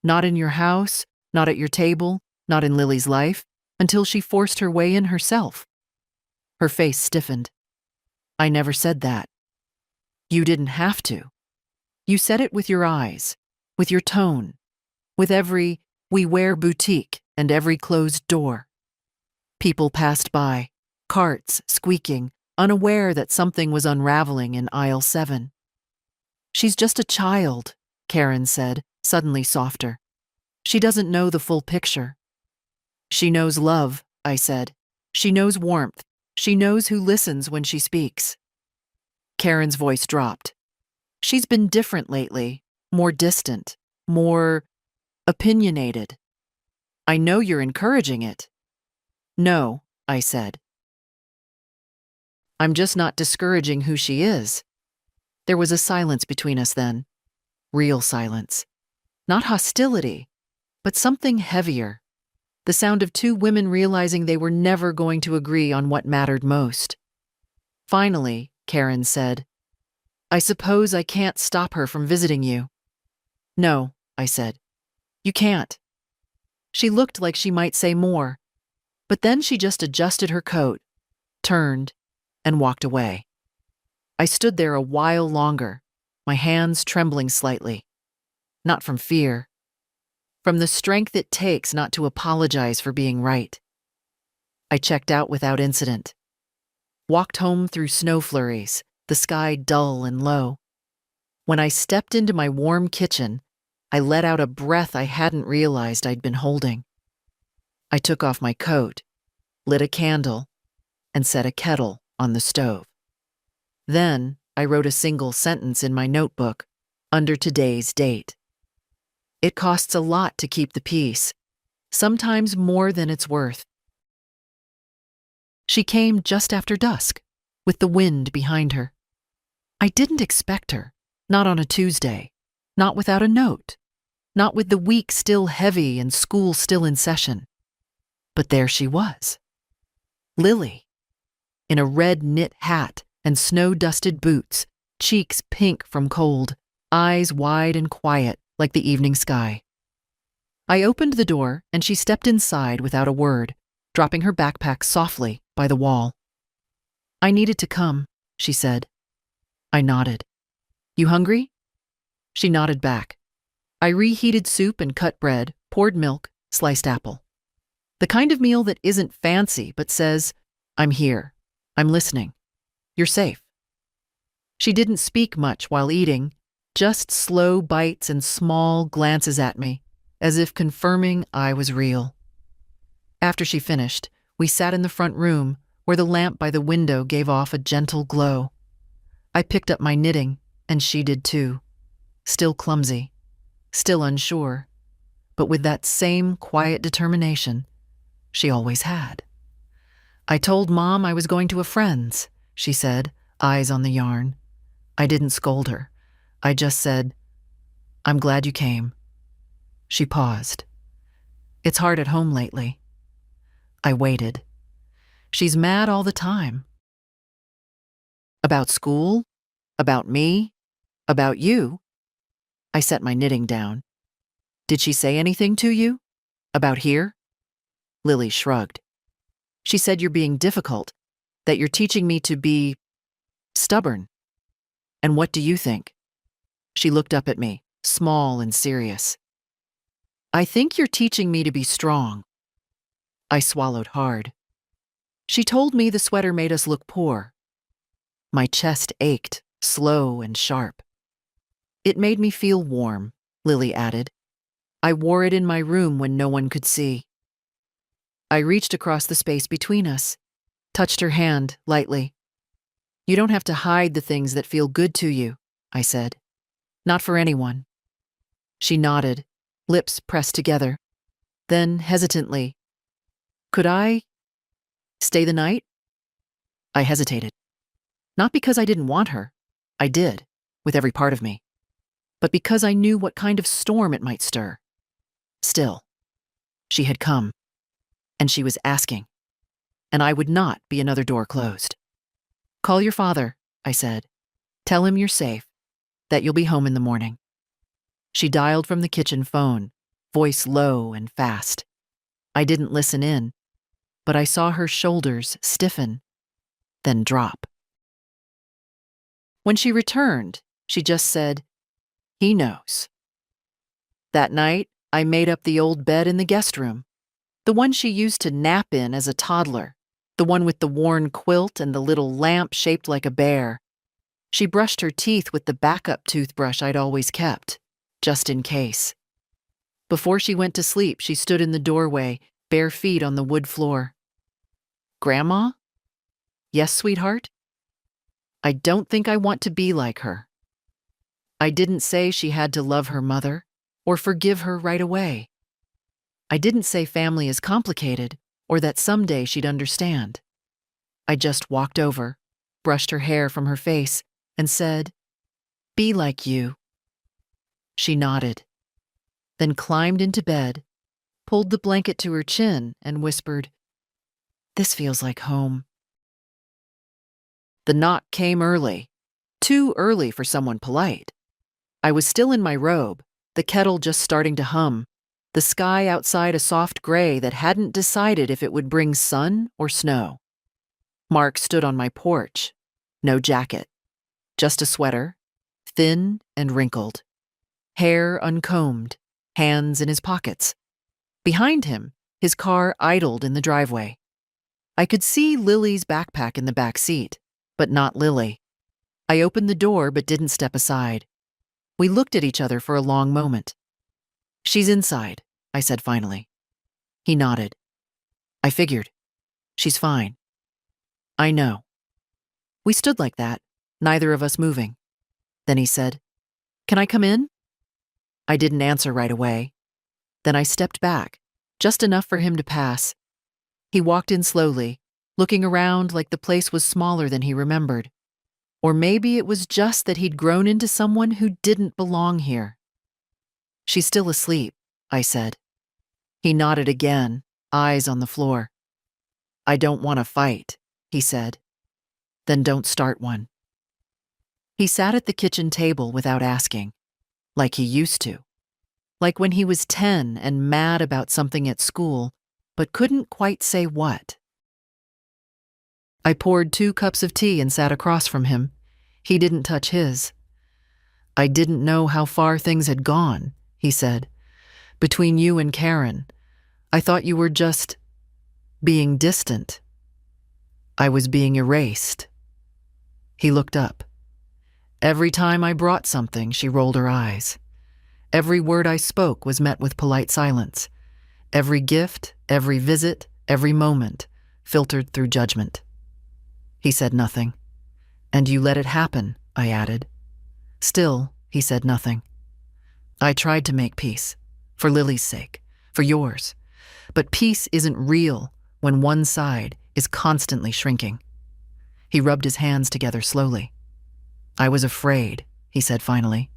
Not in your house, not at your table, not in Lily's life, until she forced her way in herself." Her face stiffened. "I never said that." "You didn't have to. You said it with your eyes, with your tone, with every "we wear" boutique and every closed door. People passed by, carts squeaking, unaware that something was unraveling in aisle 7. "She's just a child," Karen said, suddenly softer. "She doesn't know the full picture." "She knows love," I said. "She knows warmth. She knows who listens when she speaks." Karen's voice dropped. "She's been different lately, more distant, more opinionated. I know you're encouraging it." "No," I said. "I'm just not discouraging who she is." There was a silence between us then. Real silence. Not hostility, but something heavier. The sound of two women realizing they were never going to agree on what mattered most. Finally, Karen said, "I suppose I can't stop her from visiting you." "No," I said. "You can't." She looked like she might say more, but then she just adjusted her coat, turned, and walked away. I stood there a while longer, my hands trembling slightly. Not from fear. From the strength it takes not to apologize for being right. I checked out without incident. Walked home through snow flurries, the sky dull and low. When I stepped into my warm kitchen, I let out a breath I hadn't realized I'd been holding. I took off my coat, lit a candle, and set a kettle on the stove. Then I wrote a single sentence in my notebook, under today's date. It costs a lot to keep the peace, sometimes more than it's worth. She came just after dusk, with the wind behind her. I didn't expect her, not on a Tuesday, not without a note, not with the week still heavy and school still in session. But there she was. Lily, in a red knit hat and snow-dusted boots, cheeks pink from cold, eyes wide and quiet like the evening sky. I opened the door and she stepped inside without a word, dropping her backpack softly by the wall. "I needed to come," she said. I nodded. "You hungry?" She nodded back. I reheated soup and cut bread, poured milk, sliced apple. The kind of meal that isn't fancy but says, "I'm here. I'm listening. You're safe." She didn't speak much while eating, just slow bites and small glances at me, as if confirming I was real. After she finished, we sat in the front room, where the lamp by the window gave off a gentle glow. I picked up my knitting, and she did too. Still clumsy, still unsure, but with that same quiet determination she always had. "I told Mom I was going to a friend's," she said, eyes on the yarn. I didn't scold her. I just said, "I'm glad you came." She paused. "It's hard at home lately." I waited. "She's mad all the time." "About school? About me? About you?" I set my knitting down. "Did she say anything to you? About here?" Lily shrugged. "She said you're being difficult, that you're teaching me to be stubborn. And what do you think?" She looked up at me, small and serious. "I think you're teaching me to be strong." I swallowed hard. "She told me the sweater made us look poor." My chest ached, slow and sharp. "It made me feel warm," Lily added. "I wore it in my room when no one could see." I reached across the space between us, touched her hand lightly. "You don't have to hide the things that feel good to you," I said. "Not for anyone." She nodded, lips pressed together. Then, hesitantly, "Could I stay the night?" I hesitated. Not because I didn't want her. I did, with every part of me. But because I knew what kind of storm it might stir. Still, she had come. And she was asking. And I would not be another door closed. "Call your father," I said. "Tell him you're safe, that you'll be home in the morning." She dialed from the kitchen phone, voice low and fast. I didn't listen in, but I saw her shoulders stiffen, then drop. When she returned, she just said, "He knows." That night, I made up the old bed in the guest room, the one she used to nap in as a toddler, the one with the worn quilt and the little lamp shaped like a bear. She brushed her teeth with the backup toothbrush I'd always kept, just in case. Before she went to sleep, she stood in the doorway, bare feet on the wood floor. "Grandma?" "Yes, sweetheart?" "I don't think I want to be like her." I didn't say she had to love her mother or forgive her right away. I didn't say family is complicated or that someday she'd understand. I just walked over, brushed her hair from her face, and said, "Be like you." She nodded, then climbed into bed, pulled the blanket to her chin, and whispered, "This feels like home." The knock came early, too early for someone polite. I was still in my robe, the kettle just starting to hum, the sky outside a soft gray that hadn't decided if it would bring sun or snow. Mark stood on my porch, no jacket, just a sweater, thin and wrinkled, hair uncombed, hands in his pockets. Behind him, his car idled in the driveway. I could see Lily's backpack in the back seat, but not Lily. I opened the door but didn't step aside. We looked at each other for a long moment. "She's inside," I said finally. He nodded. "I figured. She's fine." "I know." We stood like that, neither of us moving. Then he said, "Can I come in?" I didn't answer right away. Then I stepped back, just enough for him to pass. He walked in slowly, looking around like the place was smaller than he remembered. Or maybe it was just that he'd grown into someone who didn't belong here. "She's still asleep," I said. He nodded again, eyes on the floor. "I don't want to fight," he said. "Then don't start one." He sat at the kitchen table without asking, like he used to. Like when he was 10 and mad about something at school, but couldn't quite say what. I poured 2 cups of tea and sat across from him. He didn't touch his. "I didn't know how far things had gone," he said. "Between you and Karen. I thought you were just being distant. I was being erased." He looked up. Every time I brought something, she rolled her eyes. Every word I spoke was met with polite silence. Every gift, every visit, every moment filtered through judgment. He said nothing. "And you let it happen," I added. Still, he said nothing. "I tried to make peace, for Lily's sake, for yours. But peace isn't real when one side is constantly shrinking." He rubbed his hands together slowly. "I was afraid," he said finally.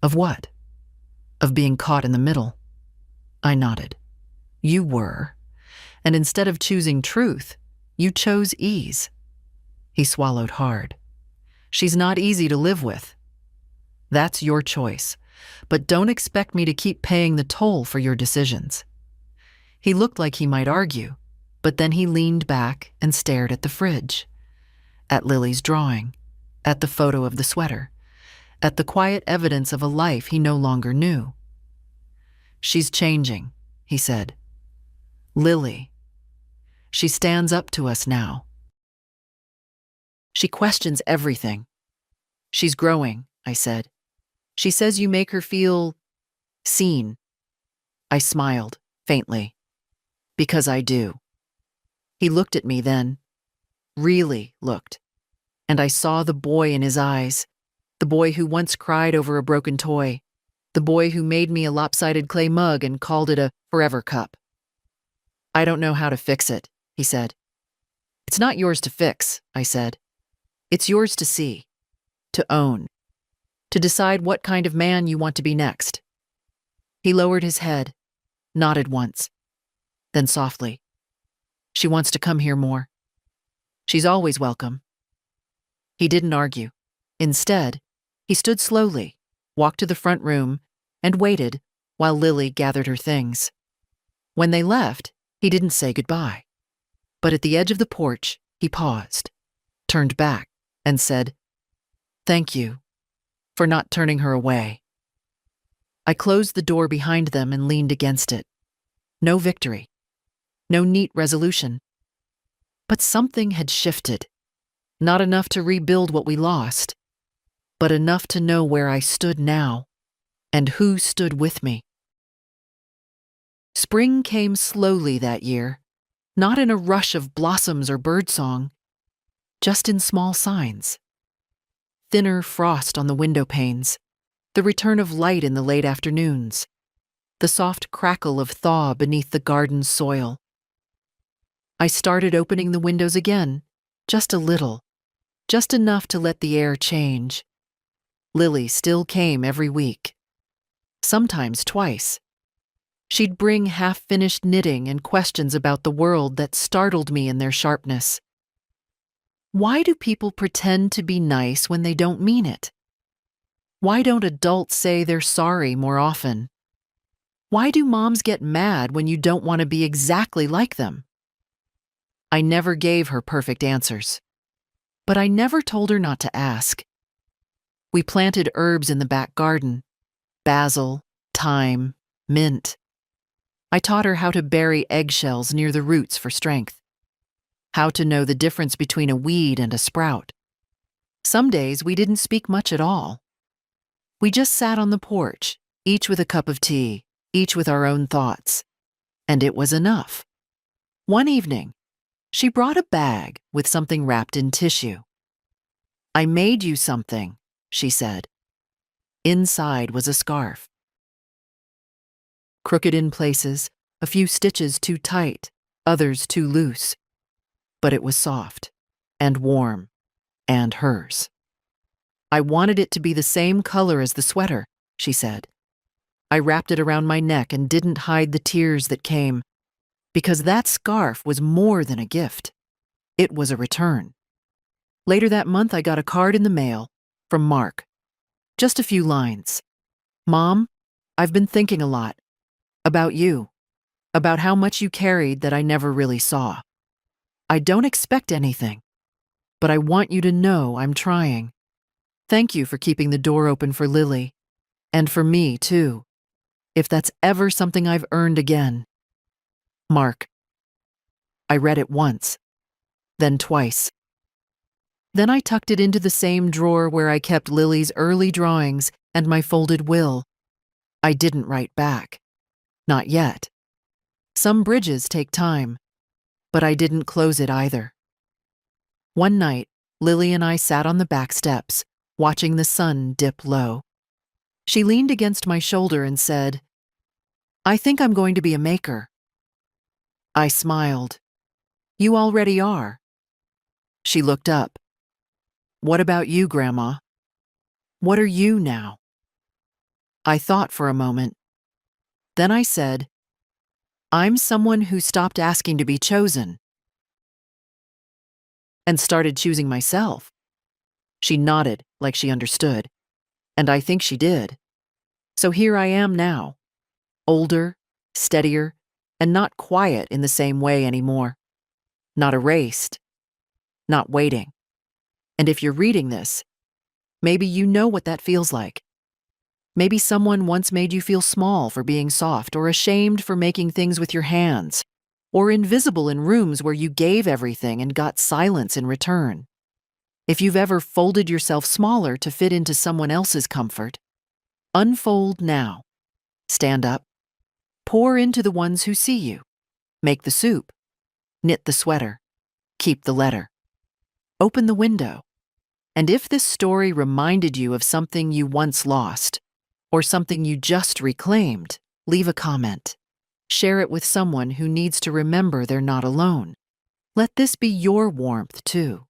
Of what? Of being caught in the middle. I nodded. You were. And instead of choosing truth, you chose ease. He swallowed hard. She's not easy to live with. That's your choice, but don't expect me to keep paying the toll for your decisions. He looked like he might argue, but then he leaned back and stared at the fridge, at Lily's drawing, at the photo of the sweater, at the quiet evidence of a life he no longer knew. She's changing, he said. Lily. She stands up to us now. She questions everything. She's growing, I said. She says you make her feel seen. I smiled, faintly. Because I do. He looked at me then, really looked, and I saw the boy in his eyes, the boy who once cried over a broken toy, the boy who made me a lopsided clay mug and called it a forever cup. I don't know how to fix it, he said. It's not yours to fix, I said. It's yours to see, to own, to decide what kind of man you want to be next. He lowered his head, nodded once, then softly. She wants to come here more. She's always welcome. He didn't argue. Instead, he stood slowly, walked to the front room, and waited while Lily gathered her things. When they left, he didn't say goodbye. But at the edge of the porch, he paused, turned back, and said, "Thank you for not turning her away." I closed the door behind them and leaned against it. No victory. No neat resolution. But something had shifted. Not enough to rebuild what we lost, but enough to know where I stood now and who stood with me. Spring came slowly that year, not in a rush of blossoms or birdsong, just in small signs. Thinner frost on the window panes, the return of light in the late afternoons, the soft crackle of thaw beneath the garden's soil. I started opening the windows again, just a little, just enough to let the air change. Lily still came every week, sometimes twice. She'd bring half-finished knitting and questions about the world that startled me in their sharpness. Why do people pretend to be nice when they don't mean it? Why don't adults say they're sorry more often? Why do moms get mad when you don't want to be exactly like them? I never gave her perfect answers, but I never told her not to ask. We planted herbs in the back garden, basil, thyme, mint. I taught her how to bury eggshells near the roots for strength, how to know the difference between a weed and a sprout. Some days we didn't speak much at all. We just sat on the porch, each with a cup of tea, each with our own thoughts, and it was enough. One evening, she brought a bag with something wrapped in tissue. "I made you something," she said. Inside was a scarf. Crooked in places, a few stitches too tight, others too loose. But it was soft, and warm, and hers. "I wanted it to be the same color as the sweater," she said. I wrapped it around my neck and didn't hide the tears that came, because that scarf was more than a gift. It was a return. Later that month, I got a card in the mail from Mark. Just a few lines. "Mom, I've been thinking a lot. About you. About how much you carried that I never really saw. I don't expect anything, but I want you to know I'm trying. Thank you for keeping the door open for Lily. And for me, too. If that's ever something I've earned again. Mark." I read it once, then twice. Then I tucked it into the same drawer where I kept Lily's early drawings and my folded will. I didn't write back. Not yet. Some bridges take time, but I didn't close it either. One night, Lily and I sat on the back steps, watching the sun dip low. She leaned against my shoulder and said, "I think I'm going to be a maker." I smiled. "You already are." She looked up. "What about you, Grandma?" What are you now? I thought for a moment. Then I said, I'm someone who stopped asking to be chosen and started choosing myself. She nodded like she understood, and I think she did. So here I am now, older, steadier, and not quiet in the same way anymore. Not erased, not waiting. And if you're reading this, maybe you know what that feels like. Maybe someone once made you feel small for being soft, or ashamed for making things with your hands, or invisible in rooms where you gave everything and got silence in return. If you've ever folded yourself smaller to fit into someone else's comfort, unfold now. Stand up. Pour into the ones who see you. Make the soup. Knit the sweater. Keep the letter. Open the window. And if this story reminded you of something you once lost, or something you just reclaimed, leave a comment. Share it with someone who needs to remember they're not alone. Let this be your warmth, too.